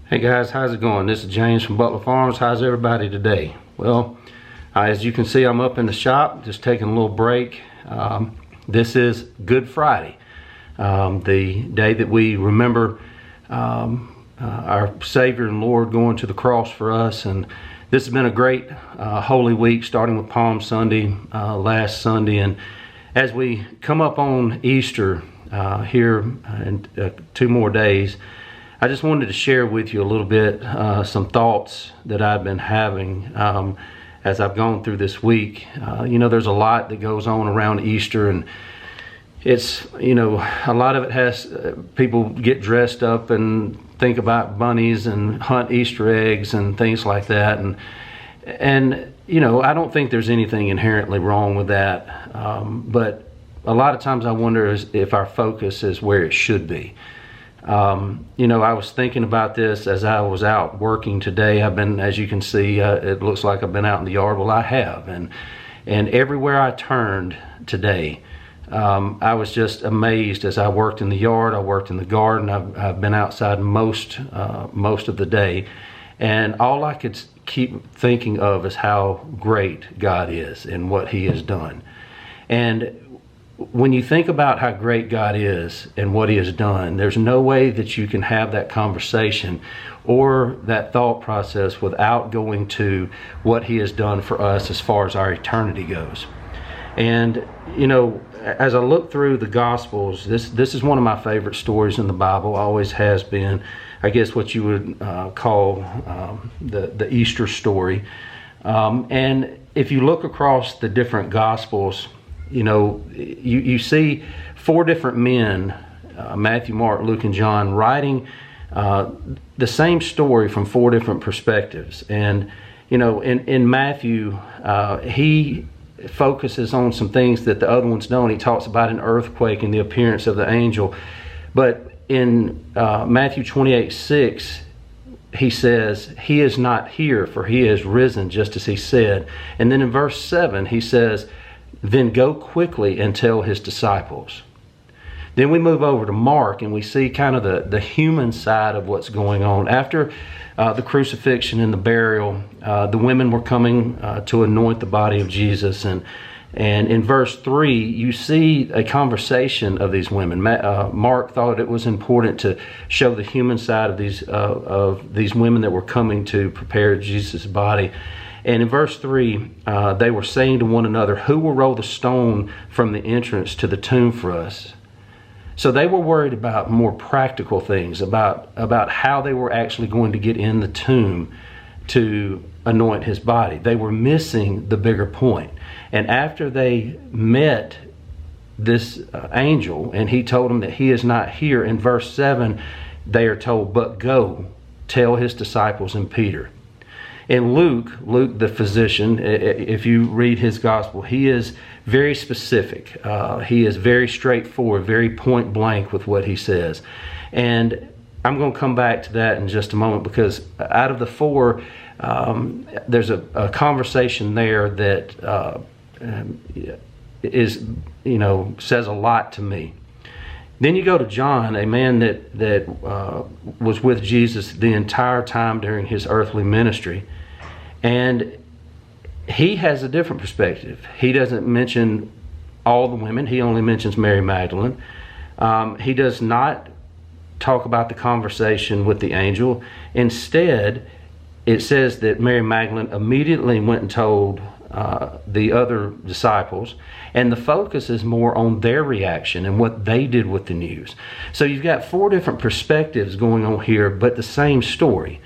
Hey guys, how's it going? This is James from Butler Farms. How's everybody today? Well, as you can see, I'm up in the shop, just taking a little break. This is Good Friday, the day that we remember our Savior and Lord going to the cross for us. And this has been a great Holy Week, starting with Palm Sunday last Sunday. And as we come up on Easter here in 2 more days, I just wanted to share with you a little bit some thoughts that I've been having as I've gone through this week. You know, there's a lot that goes on around Easter, and it's, you know, a lot of it has people get dressed up and think about bunnies and hunt Easter eggs and things like that. And you know, I don't think there's anything inherently wrong with that. But a lot of times I wonder if our focus is where it should be. You know, I was thinking about this as I was out working today. I've been, as you can see, it looks like I've been out in the yard. Well, I have, and everywhere I turned today, I was just amazed as I worked in the yard. I worked in the garden. I've been outside most of the day, and all I could keep thinking of is how great God is and what He has done. And when you think about how great God is and what He has done, there's no way that you can have that conversation or that thought process without going to what He has done for us as far as our eternity goes. And, you know, as I look through the Gospels, this is one of my favorite stories in the Bible, always has been. I guess what you would call the Easter story. And if you look across the different Gospels, you know, you see 4 different men, Matthew, Mark, Luke, and John, writing the same story from 4 different perspectives. And, you know, in Matthew, he focuses on some things that the other ones don't. He talks about an earthquake and the appearance of the angel. But in Matthew 28:6, he says, "He is not here, for He is risen, just as He said." And then in verse 7, he says, "Then go quickly and tell His disciples." Then we move over to Mark, and we see kind of the human side of what's going on. After the crucifixion and the burial, the women were coming to anoint the body of Jesus. And in verse 3, you see a conversation of these women. Mark thought it was important to show the human side of these women that were coming to prepare Jesus' body. And in verse 3, they were saying to one another, "Who will roll the stone from the entrance to the tomb for us?" So they were worried about more practical things, about how they were actually going to get in the tomb to anoint His body. They were missing the bigger point. And after they met this angel, and he told them that He is not here, in verse 7, they are told, "But go, tell His disciples and Peter." In Luke the physician, if you read his gospel, he is very specific. He is very straightforward, very point blank with what he says. And I'm going to come back to that in just a moment, because out of the 4, there's a conversation there that is, you know, says a lot to me. Then you go to John, a man that was with Jesus the entire time during His earthly ministry. And he has a different perspective. He doesn't mention all the women. He only mentions Mary Magdalene. He does not talk about the conversation with the angel. Instead, it says that Mary Magdalene immediately went and told the other disciples, and the focus is more on their reaction and what they did with the news. So you've got 4 different perspectives going on here, but the same story.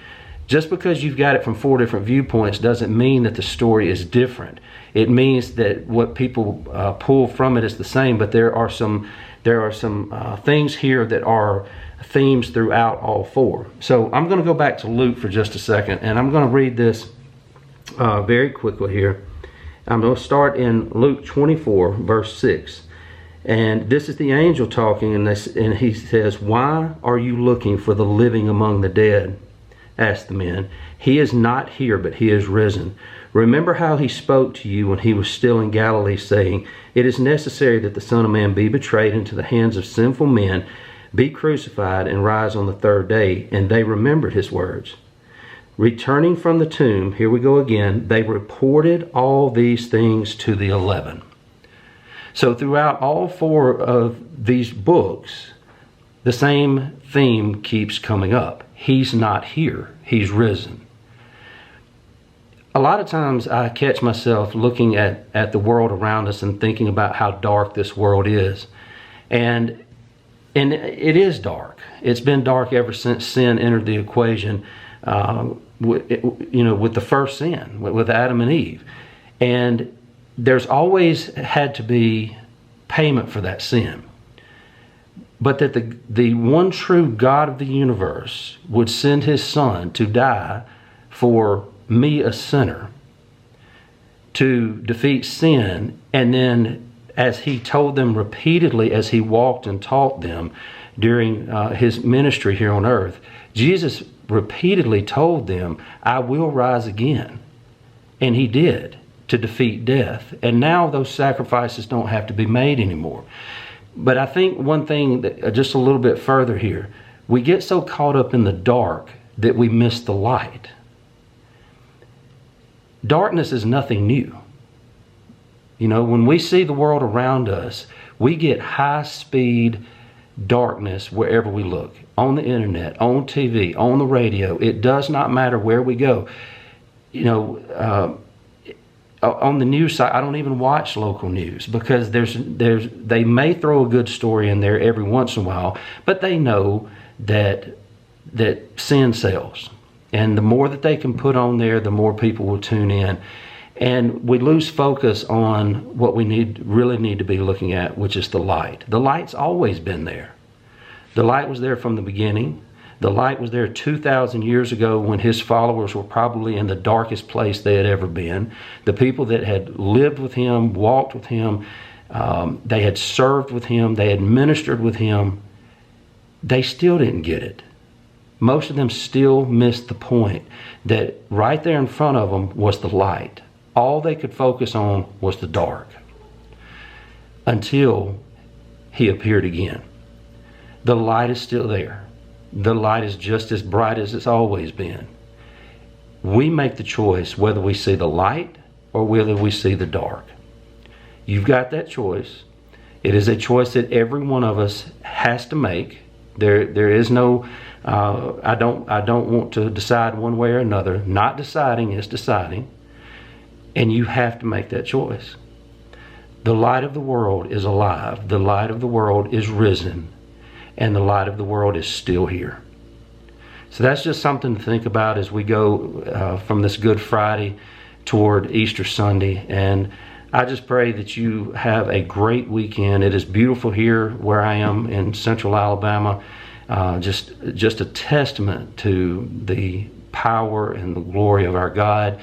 Just because you've got it from 4 different viewpoints doesn't mean that the story is different. It means that what people pull from it is the same, but there are some things here that are themes throughout all 4. So I'm going to go back to Luke for just a second, and I'm going to read this very quickly here. I'm going to start in Luke 24, verse 6. And this is the angel talking, and he says, "Why are you looking for the living among the dead?" asked the men. "He is not here, but He is risen. Remember how He spoke to you when He was still in Galilee, saying, 'It is necessary that the Son of Man be betrayed into the hands of sinful men, be crucified, and rise on the third day. And they remembered his words. Returning from the tomb, here we go again, they reported all these things to the 11. So throughout all 4 of these books, the same theme keeps coming up. He's not here. He's risen. A lot of times I catch myself looking at the world around us and thinking about how dark this world is. And it is dark. It's been dark ever since sin entered the equation, with the first sin, with Adam and Eve. And there's always had to be payment for that sin. But that the one true God of the universe would send his son to die for me, a sinner, to defeat sin. And then, as he told them repeatedly as he walked and taught them during his ministry here on earth, Jesus repeatedly told them, I will rise again. And he did, to defeat death. And now those sacrifices don't have to be made anymore. But I think one thing, that just a little bit further here, we get so caught up in the dark that we miss the light. Darkness is nothing new. When we see the world around us, we get high-speed darkness wherever we look. On the internet, on TV, on the radio. It does not matter where we go. On the news side, I don't even watch local news, because they may throw a good story in there every once in a while, but they know that sin sells. And the more that they can put on there, the more people will tune in. And we lose focus on what we really need to be looking at, which is the light. The light's always been there. The light was there from the beginning. The light was there 2,000 years ago when his followers were probably in the darkest place they had ever been. The people that had lived with him, walked with him, they had served with him, they had ministered with him, they still didn't get it. Most of them still missed the point that right there in front of them was the light. All they could focus on was the dark, until he appeared again. The light is still there. The light is just as bright as it's always been. We make the choice whether we see the light or whether we see the dark. You've got that choice. It is a choice that every one of us has to make. There is no, I don't want to decide one way or another. Not deciding is deciding. And you have to make that choice. The light of the world is alive. The light of the world is risen. And the light of the world is still here. So that's just something to think about as we go from this Good Friday toward Easter Sunday. And I just pray that you have a great weekend. It is beautiful here where I am in central Alabama. Just a testament to the power and the glory of our God.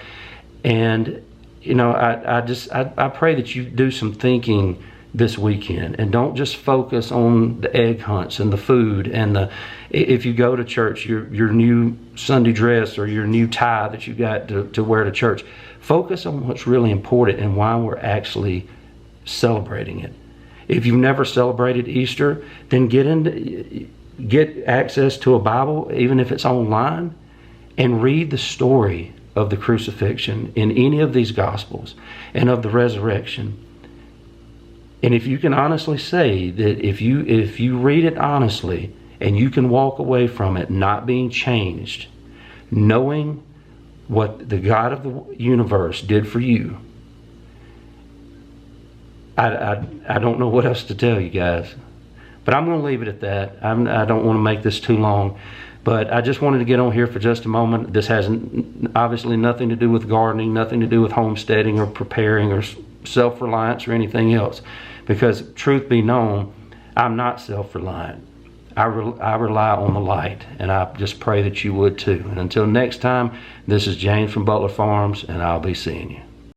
And I pray that you do some thinking this weekend, and don't just focus on the egg hunts and the food and if you go to church, your new Sunday dress or your new tie that you got to wear to church. Focus on what's really important and why we're actually celebrating it. If you've never celebrated Easter, then get access to a Bible, even if it's online, and read the story of the crucifixion in any of these Gospels and of the resurrection. And if you can honestly say that if you read it honestly and you can walk away from it not being changed, knowing what the God of the universe did for you, I don't know what else to tell you guys. But I'm going to leave it at that. I don't want to make this too long. But I just wanted to get on here for just a moment. This has obviously nothing to do with gardening, nothing to do with homesteading or preparing or self-reliance or anything else. Because truth be known, I'm not self-reliant. I rely on the light, and I just pray that you would too. And until next time, this is James from Butler Farms, and I'll be seeing you.